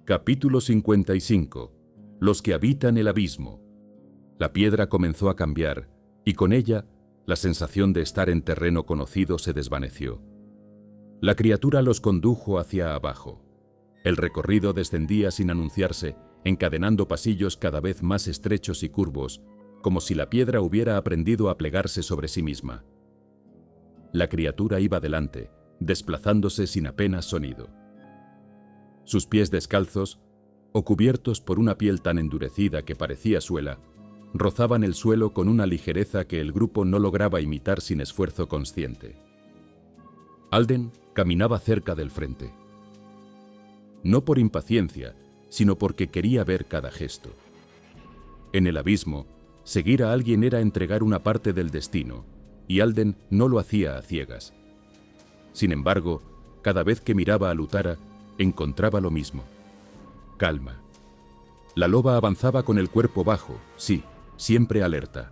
Capítulo 55. Los que habitan el abismo. La piedra comenzó a cambiar, y con ella, la sensación de estar en terreno conocido se desvaneció. La criatura los condujo hacia abajo. El recorrido descendía sin anunciarse, encadenando pasillos cada vez más estrechos y curvos, como si la piedra hubiera aprendido a plegarse sobre sí misma. La criatura iba delante, desplazándose sin apenas sonido. Sus pies descalzos, o cubiertos por una piel tan endurecida que parecía suela, rozaban el suelo con una ligereza que el grupo no lograba imitar sin esfuerzo consciente. Alden caminaba cerca del frente. No por impaciencia, sino porque quería ver cada gesto. En el abismo, seguir a alguien era entregar una parte del destino, y Alden no lo hacía a ciegas. Sin embargo, cada vez que miraba a Lutara, encontraba lo mismo: calma. La loba avanzaba con el cuerpo bajo, sí, siempre alerta.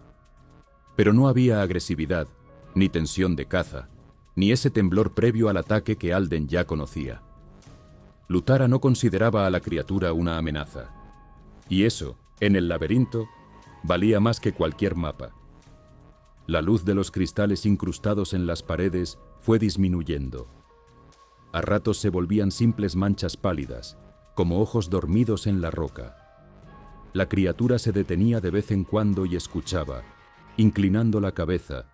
Pero no había agresividad, ni tensión de caza, ni ese temblor previo al ataque que Alden ya conocía. Lutara no consideraba a la criatura una amenaza. Y eso, en el laberinto, valía más que cualquier mapa. La luz de los cristales incrustados en las paredes fue disminuyendo. A ratos se volvían simples manchas pálidas, como ojos dormidos en la roca. La criatura se detenía de vez en cuando y escuchaba, inclinando la cabeza,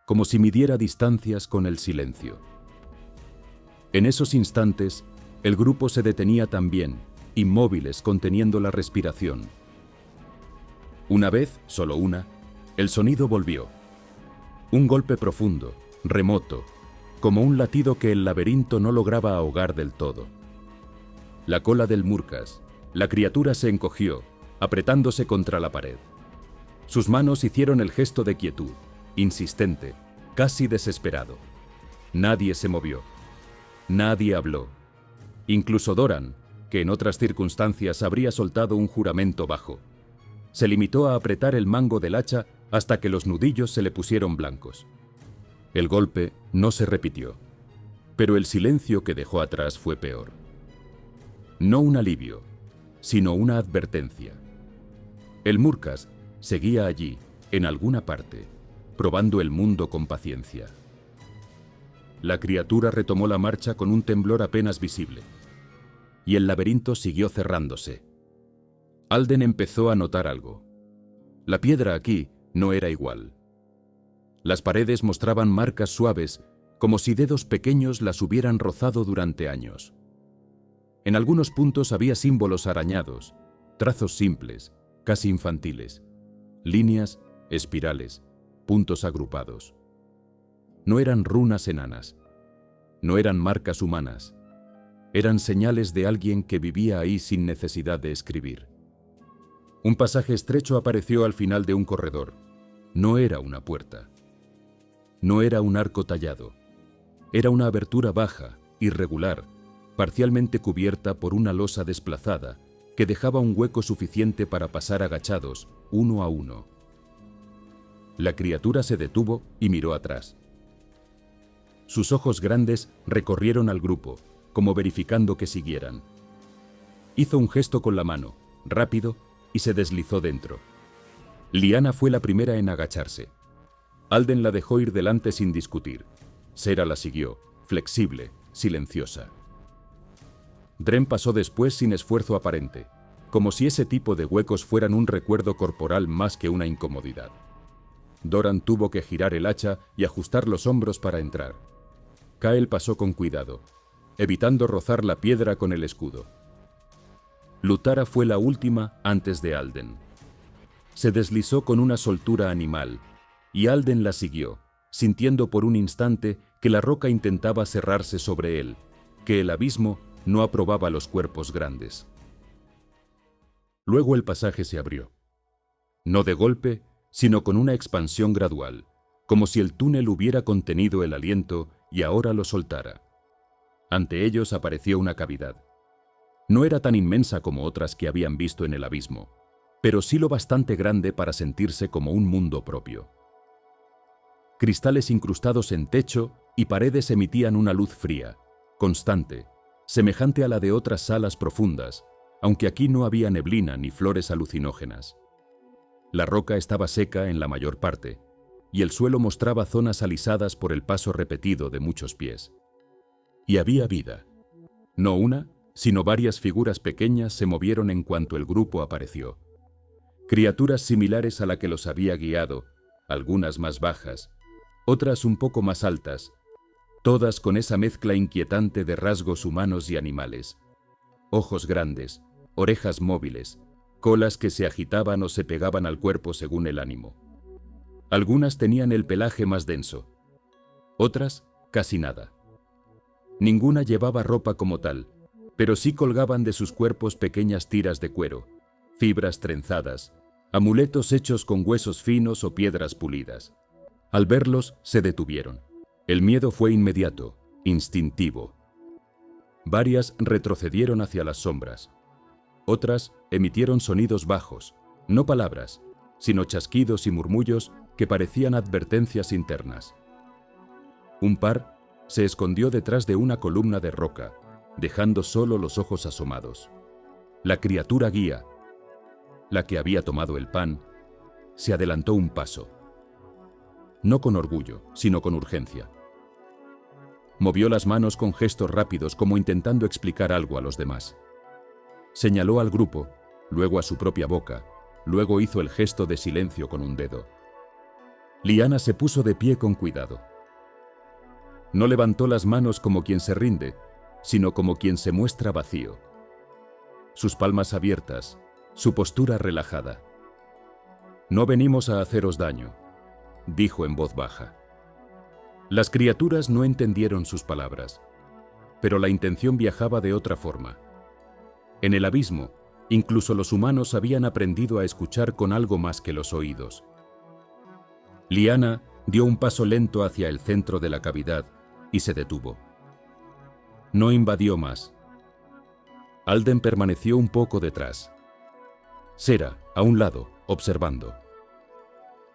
como si midiera distancias con el silencio. En esos instantes, el grupo se detenía también, inmóviles, conteniendo la respiración. Una vez, solo una, el sonido volvió. Un golpe profundo, remoto, como un latido que el laberinto no lograba ahogar del todo. La cola del Murkas, la criatura se encogió, apretándose contra la pared. Sus manos hicieron el gesto de quietud, insistente, casi desesperado. Nadie se movió. Nadie habló. Incluso Doran, que en otras circunstancias habría soltado un juramento bajo, se limitó a apretar el mango del hacha hasta que los nudillos se le pusieron blancos. El golpe no se repitió, pero el silencio que dejó atrás fue peor. No un alivio, sino una advertencia. El Murkas seguía allí, en alguna parte, probando el mundo con paciencia. La criatura retomó la marcha con un temblor apenas visible, y el laberinto siguió cerrándose. Alden empezó a notar algo. La piedra aquí no era igual. Las paredes mostraban marcas suaves, como si dedos pequeños las hubieran rozado durante años. En algunos puntos había símbolos arañados, trazos simples, casi infantiles, líneas, espirales, puntos agrupados. No eran runas enanas, no eran marcas humanas, eran señales de alguien que vivía ahí sin necesidad de escribir. Un pasaje estrecho apareció al final de un corredor. No era una puerta. No era un arco tallado. Era una abertura baja, irregular, parcialmente cubierta por una losa desplazada, que dejaba un hueco suficiente para pasar agachados, uno a uno. La criatura se detuvo y miró atrás. Sus ojos grandes recorrieron al grupo, como verificando que siguieran. Hizo un gesto con la mano, rápido, y se deslizó dentro. Liana fue la primera en agacharse. Alden la dejó ir delante sin discutir. Sera la siguió, flexible, silenciosa. Dren pasó después sin esfuerzo aparente, como si ese tipo de huecos fueran un recuerdo corporal más que una incomodidad. Doran tuvo que girar el hacha y ajustar los hombros para entrar. Kael pasó con cuidado, evitando rozar la piedra con el escudo. Lutara fue la última antes de Alden. Se deslizó con una soltura animal, y Alden la siguió, sintiendo por un instante que la roca intentaba cerrarse sobre él, que el abismo no aprobaba los cuerpos grandes. Luego el pasaje se abrió. No de golpe, sino con una expansión gradual, como si el túnel hubiera contenido el aliento y ahora lo soltara. Ante ellos apareció una cavidad. No era tan inmensa como otras que habían visto en el abismo, pero sí lo bastante grande para sentirse como un mundo propio. Cristales incrustados en techo y paredes emitían una luz fría, constante, semejante a la de otras salas profundas, aunque aquí no había neblina ni flores alucinógenas. La roca estaba seca en la mayor parte, y el suelo mostraba zonas alisadas por el paso repetido de muchos pies. Y había vida. No una, sino varias figuras pequeñas se movieron en cuanto el grupo apareció. Criaturas similares a la que los había guiado, algunas más bajas, otras un poco más altas, todas con esa mezcla inquietante de rasgos humanos y animales. Ojos grandes, orejas móviles, colas que se agitaban o se pegaban al cuerpo según el ánimo. Algunas tenían el pelaje más denso, otras casi nada. Ninguna llevaba ropa como tal, pero sí colgaban de sus cuerpos pequeñas tiras de cuero, fibras trenzadas, amuletos hechos con huesos finos o piedras pulidas. Al verlos, se detuvieron. El miedo fue inmediato, instintivo. Varias retrocedieron hacia las sombras. Otras emitieron sonidos bajos, no palabras, sino chasquidos y murmullos que parecían advertencias internas. Un par se escondió detrás de una columna de roca, dejando solo los ojos asomados. La criatura guía, la que había tomado el pan, se adelantó un paso. No con orgullo, sino con urgencia. Movió las manos con gestos rápidos como intentando explicar algo a los demás. Señaló al grupo, luego a su propia boca, luego hizo el gesto de silencio con un dedo. Liana se puso de pie con cuidado. No levantó las manos como quien se rinde, sino como quien se muestra vacío. Sus palmas abiertas, su postura relajada. «No venimos a haceros daño», dijo en voz baja. Las criaturas no entendieron sus palabras, pero la intención viajaba de otra forma. En el abismo, incluso los humanos habían aprendido a escuchar con algo más que los oídos. Liana dio un paso lento hacia el centro de la cavidad y se detuvo. No invadió más. Alden permaneció un poco detrás. Sera, a un lado, observando.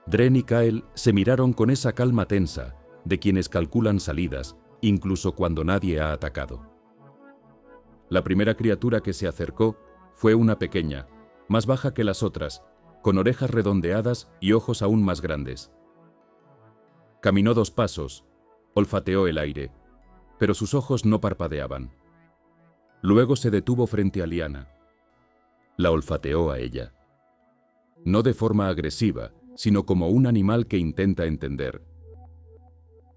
Dren y Kael se miraron con esa calma tensa de quienes calculan salidas, incluso cuando nadie ha atacado. La primera criatura que se acercó fue una pequeña, más baja que las otras, con orejas redondeadas y ojos aún más grandes. Caminó 2 pasos, olfateó el aire, pero sus ojos no parpadeaban. Luego se detuvo frente a Liana. La olfateó a ella. No de forma agresiva, sino como un animal que intenta entender.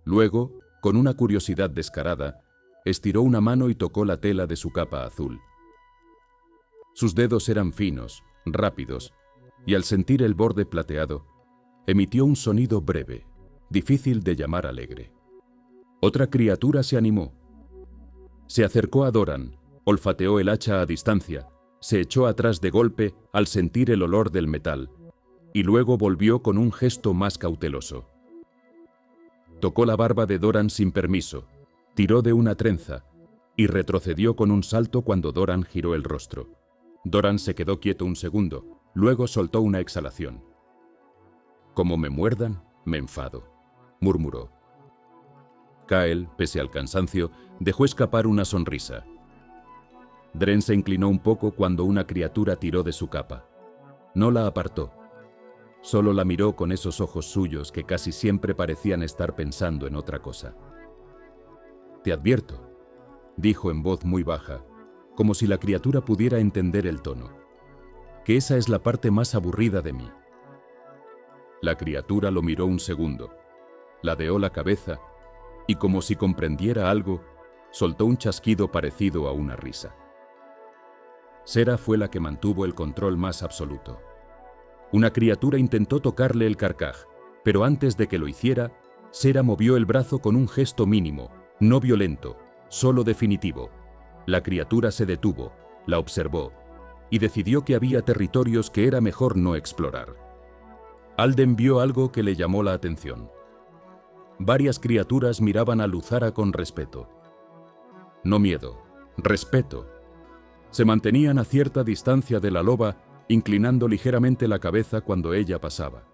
Luego, con una curiosidad descarada, estiró una mano y tocó la tela de su capa azul. Sus dedos eran finos, rápidos, y al sentir el borde plateado, emitió un sonido breve, difícil de llamar alegre. Otra criatura se animó. Se acercó a Doran, olfateó el hacha a distancia, se echó atrás de golpe al sentir el olor del metal, y luego volvió con un gesto más cauteloso. Tocó la barba de Doran sin permiso, tiró de una trenza, y retrocedió con un salto cuando Doran giró el rostro. Doran se quedó quieto un segundo, luego soltó una exhalación. «Como me muerdan, me enfado», murmuró. Kael, pese al cansancio, dejó escapar una sonrisa. Dren se inclinó un poco cuando una criatura tiró de su capa. No la apartó. Solo la miró con esos ojos suyos que casi siempre parecían estar pensando en otra cosa. «Te advierto», dijo en voz muy baja, como si la criatura pudiera entender el tono, «que esa es la parte más aburrida de mí». La criatura lo miró un segundo, ladeó la cabeza y, como si comprendiera algo, soltó un chasquido parecido a una risa. Sera fue la que mantuvo el control más absoluto. Una criatura intentó tocarle el carcaj, pero antes de que lo hiciera, Sera movió el brazo con un gesto mínimo, no violento, solo definitivo. La criatura se detuvo, la observó, y decidió que había territorios que era mejor no explorar. Alden vio algo que le llamó la atención. Varias criaturas miraban a Luzara con respeto. No miedo, respeto. Se mantenían a cierta distancia de la loba, inclinando ligeramente la cabeza cuando ella pasaba.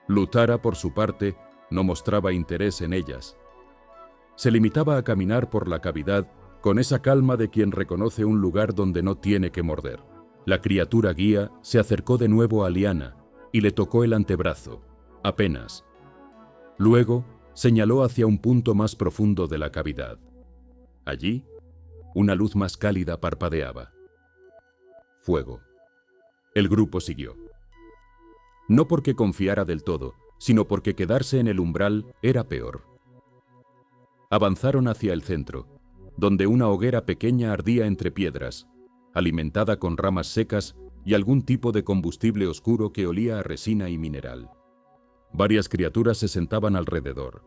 Luzara, por su parte, no mostraba interés en ellas. Se limitaba a caminar por la cavidad con esa calma de quien reconoce un lugar donde no tiene que morder. La criatura guía se acercó de nuevo a Liana y le tocó el antebrazo, apenas. Luego señaló hacia un punto más profundo de la cavidad. Allí, una luz más cálida parpadeaba. Fuego. El grupo siguió. No porque confiara del todo, sino porque quedarse en el umbral era peor. Avanzaron hacia el centro, donde una hoguera pequeña ardía entre piedras, alimentada con ramas secas y algún tipo de combustible oscuro que olía a resina y mineral. Varias criaturas se sentaban alrededor.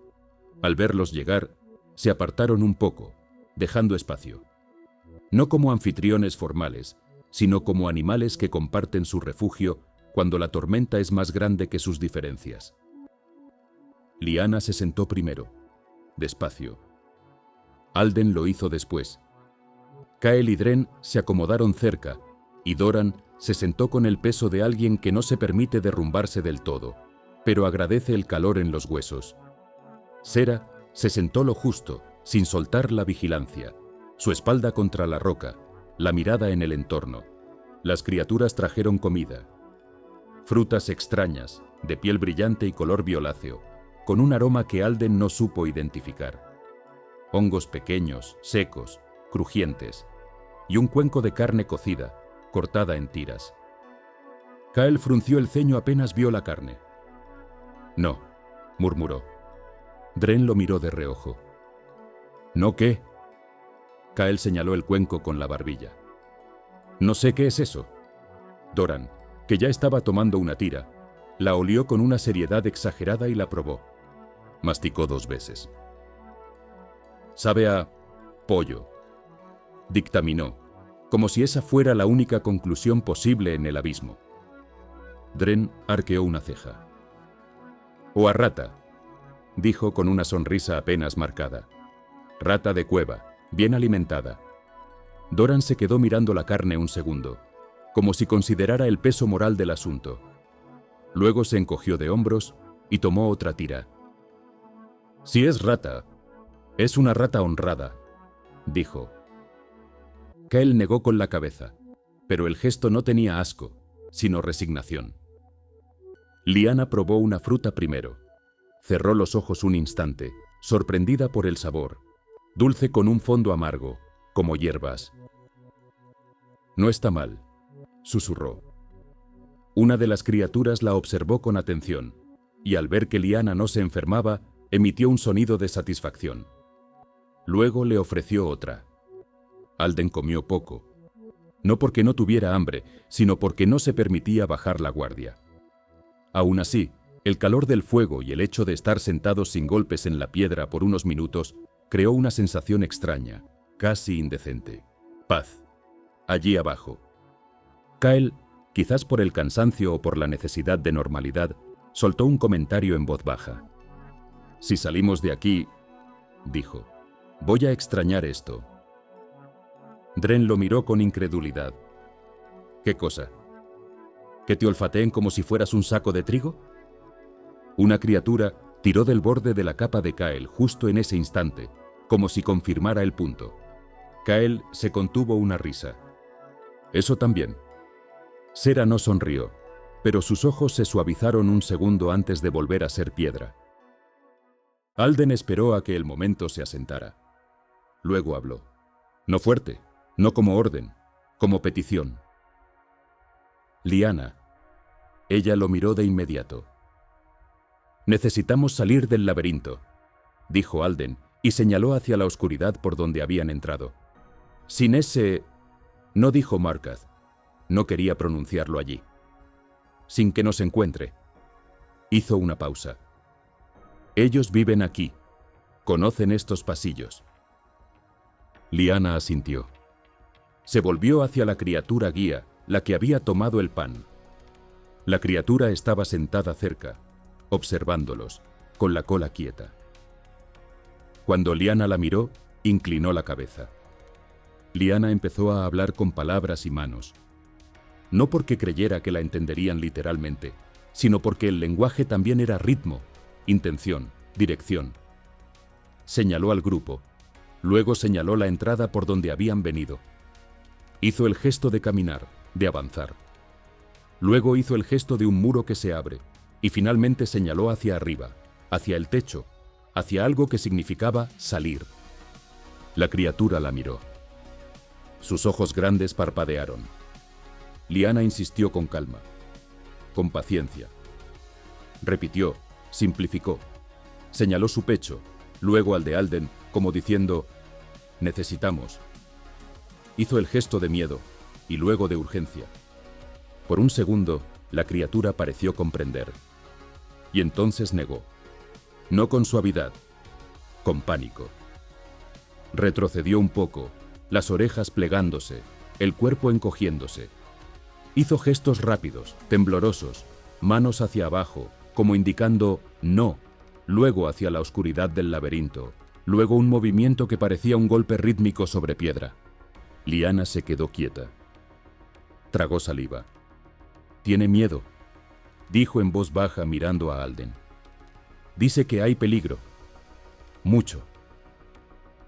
Al verlos llegar, se apartaron un poco, dejando espacio. No como anfitriones formales, sino como animales que comparten su refugio cuando la tormenta es más grande que sus diferencias. Liana se sentó primero, despacio. Alden lo hizo después. Kael y Dren se acomodaron cerca, y Doran se sentó con el peso de alguien que no se permite derrumbarse del todo, pero agradece el calor en los huesos. Sera se sentó lo justo, sin soltar la vigilancia, su espalda contra la roca, la mirada en el entorno. Las criaturas trajeron comida. Frutas extrañas, de piel brillante y color violáceo, con un aroma que Alden no supo identificar. Hongos pequeños, secos, crujientes, y un cuenco de carne cocida, cortada en tiras. Kael frunció el ceño apenas vio la carne. «No», murmuró. Dren lo miró de reojo. «¿No qué?» Kael señaló el cuenco con la barbilla. «No sé qué es eso». Doran, que ya estaba tomando una tira, la olió con una seriedad exagerada y la probó. Masticó 2 veces. «Sabe a pollo», dictaminó, como si esa fuera la única conclusión posible en el abismo. Dren arqueó una ceja. «O a rata», dijo con una sonrisa apenas marcada. «Rata de cueva, bien alimentada». Doran se quedó mirando la carne un segundo, como si considerara el peso moral del asunto. Luego se encogió de hombros y tomó otra tira. «Si es rata, es una rata honrada», dijo. Kael negó con la cabeza, pero el gesto no tenía asco, sino resignación. Liana probó una fruta primero. Cerró los ojos un instante, sorprendida por el sabor, dulce con un fondo amargo, como hierbas. «No está mal», susurró. Una de las criaturas la observó con atención, y al ver que Liana no se enfermaba, emitió un sonido de satisfacción. Luego le ofreció otra. Alden comió poco, no porque no tuviera hambre, sino porque no se permitía bajar la guardia. Aún así, el calor del fuego y el hecho de estar sentados sin golpes en la piedra por unos minutos creó una sensación extraña, casi indecente. Paz. Allí abajo. Kael, quizás por el cansancio o por la necesidad de normalidad, soltó un comentario en voz baja. «Si salimos de aquí», dijo, «voy a extrañar esto». Dren lo miró con incredulidad. «¿Qué cosa? ¿Que te olfateen como si fueras un saco de trigo?» Una criatura tiró del borde de la capa de Kael justo en ese instante, como si confirmara el punto. Kael se contuvo una risa. «Eso también». Sera no sonrió, pero sus ojos se suavizaron un segundo antes de volver a ser piedra. Alden esperó a que el momento se asentara. Luego habló. «No fuerte, no como orden, como petición». «Liana». Ella lo miró de inmediato. «Necesitamos salir del laberinto», dijo Alden, y señaló hacia la oscuridad por donde habían entrado. «Sin ese...» no dijo Markath. No quería pronunciarlo allí. «Sin que nos encuentre». Hizo una pausa. «Ellos viven aquí. Conocen estos pasillos». Liana asintió. Se volvió hacia la criatura guía, la que había tomado el pan. La criatura estaba sentada cerca, observándolos, con la cola quieta. Cuando Liana la miró, inclinó la cabeza. Liana empezó a hablar con palabras y manos. No porque creyera que la entenderían literalmente, sino porque el lenguaje también era ritmo, intención, dirección. Señaló al grupo, Luego señaló la entrada por donde habían venido. Hizo el gesto de caminar, de avanzar. Luego hizo el gesto de un muro que se abre, y finalmente señaló hacia arriba, hacia el techo, hacia algo que significaba salir. La criatura la miró. Sus ojos grandes parpadearon. Lyanna insistió con calma, con paciencia. Repitió, simplificó. Señaló su pecho, luego al de Alden, como diciendo: «Necesitamos». Hizo el gesto de miedo, y luego de urgencia. Por un segundo, la criatura pareció comprender. Y entonces negó. No con suavidad, con pánico. Retrocedió un poco, las orejas plegándose, el cuerpo encogiéndose. Hizo gestos rápidos, temblorosos, manos hacia abajo, como indicando «no», luego hacia la oscuridad del laberinto, luego un movimiento que parecía un golpe rítmico sobre piedra. Lyanna se quedó quieta. Tragó saliva. «Tiene miedo», dijo en voz baja mirando a Alden. «Dice que hay peligro. Mucho».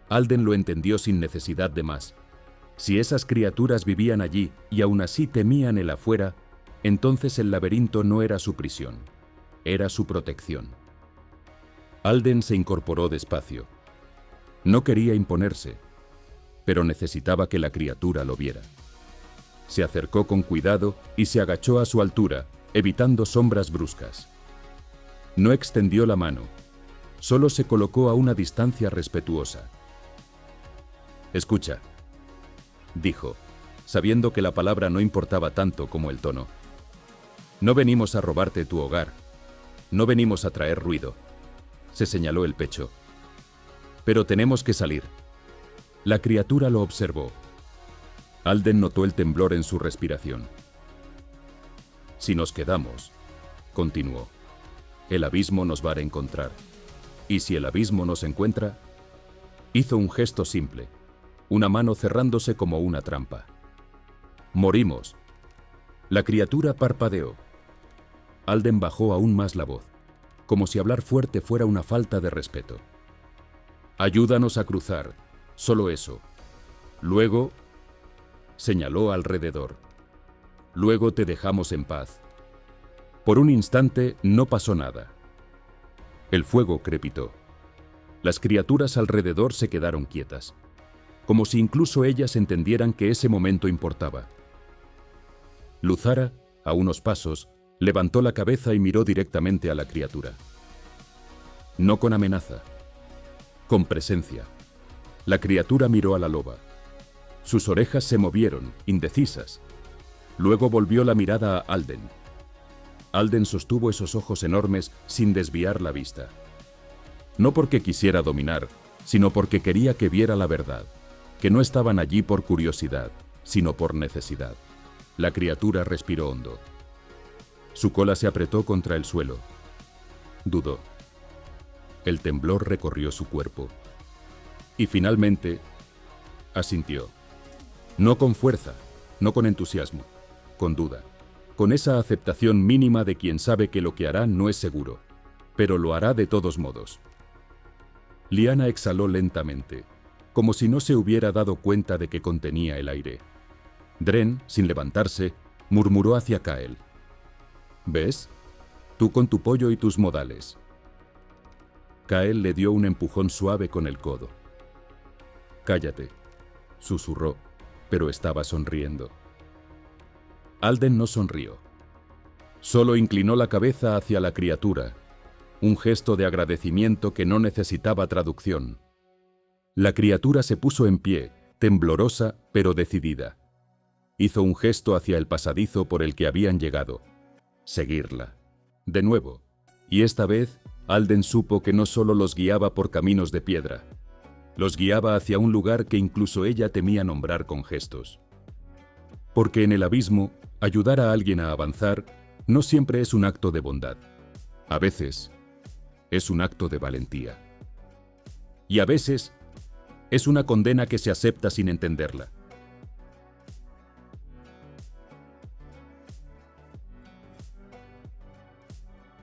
Alden lo entendió sin necesidad de más. Si esas criaturas vivían allí y aún así temían el afuera, entonces el laberinto no era su prisión, era su protección. Alden se incorporó despacio. No quería imponerse, pero necesitaba que la criatura lo viera. Se acercó con cuidado y se agachó a su altura, evitando sombras bruscas. No extendió la mano, solo se colocó a una distancia respetuosa. «Escucha», dijo, sabiendo que la palabra no importaba tanto como el tono. «No venimos a robarte tu hogar. No venimos a traer ruido». Se señaló el pecho. «Pero tenemos que salir». La criatura lo observó. Alden notó el temblor en su respiración. «Si nos quedamos», continuó, «el abismo nos va a encontrar. Y si el abismo nos encuentra...». Hizo un gesto simple, una mano cerrándose como una trampa. «Morimos». La criatura parpadeó. Alden bajó aún más la voz, como si hablar fuerte fuera una falta de respeto. «Ayúdanos a cruzar, solo eso. Luego...». Señaló alrededor. «Luego te dejamos en paz». Por un instante no pasó nada. El fuego crepitó. Las criaturas alrededor se quedaron quietas, como si incluso ellas entendieran que ese momento importaba. Luzara, a unos pasos, levantó la cabeza y miró directamente a la criatura. No con amenaza, con presencia. La criatura miró a la loba. Sus orejas se movieron, indecisas. Luego volvió la mirada a Alden. Alden sostuvo esos ojos enormes sin desviar la vista. No porque quisiera dominar, sino porque quería que viera la verdad, que no estaban allí por curiosidad, sino por necesidad. La criatura respiró hondo. Su cola se apretó contra el suelo. Dudó. El temblor recorrió su cuerpo. Y finalmente, asintió. No con fuerza, no con entusiasmo, con duda, con esa aceptación mínima de quien sabe que lo que hará no es seguro, pero lo hará de todos modos. Lyanna exhaló lentamente, como si no se hubiera dado cuenta de que contenía el aire. Dren, sin levantarse, murmuró hacia Kael. «¿Ves? Tú con tu pollo y tus modales». Kael le dio un empujón suave con el codo. «Cállate», susurró, pero estaba sonriendo. Alden no sonrió. Solo inclinó la cabeza hacia la criatura, un gesto de agradecimiento que no necesitaba traducción. La criatura se puso en pie, temblorosa pero decidida. Hizo un gesto hacia el pasadizo por el que habían llegado. Seguirla. De nuevo. Y esta vez, Alden supo que no solo los guiaba por caminos de piedra. Los guiaba hacia un lugar que incluso ella temía nombrar con gestos. Porque en el abismo, ayudar a alguien a avanzar no siempre es un acto de bondad. A veces, es un acto de valentía. Y a veces, es una condena que se acepta sin entenderla.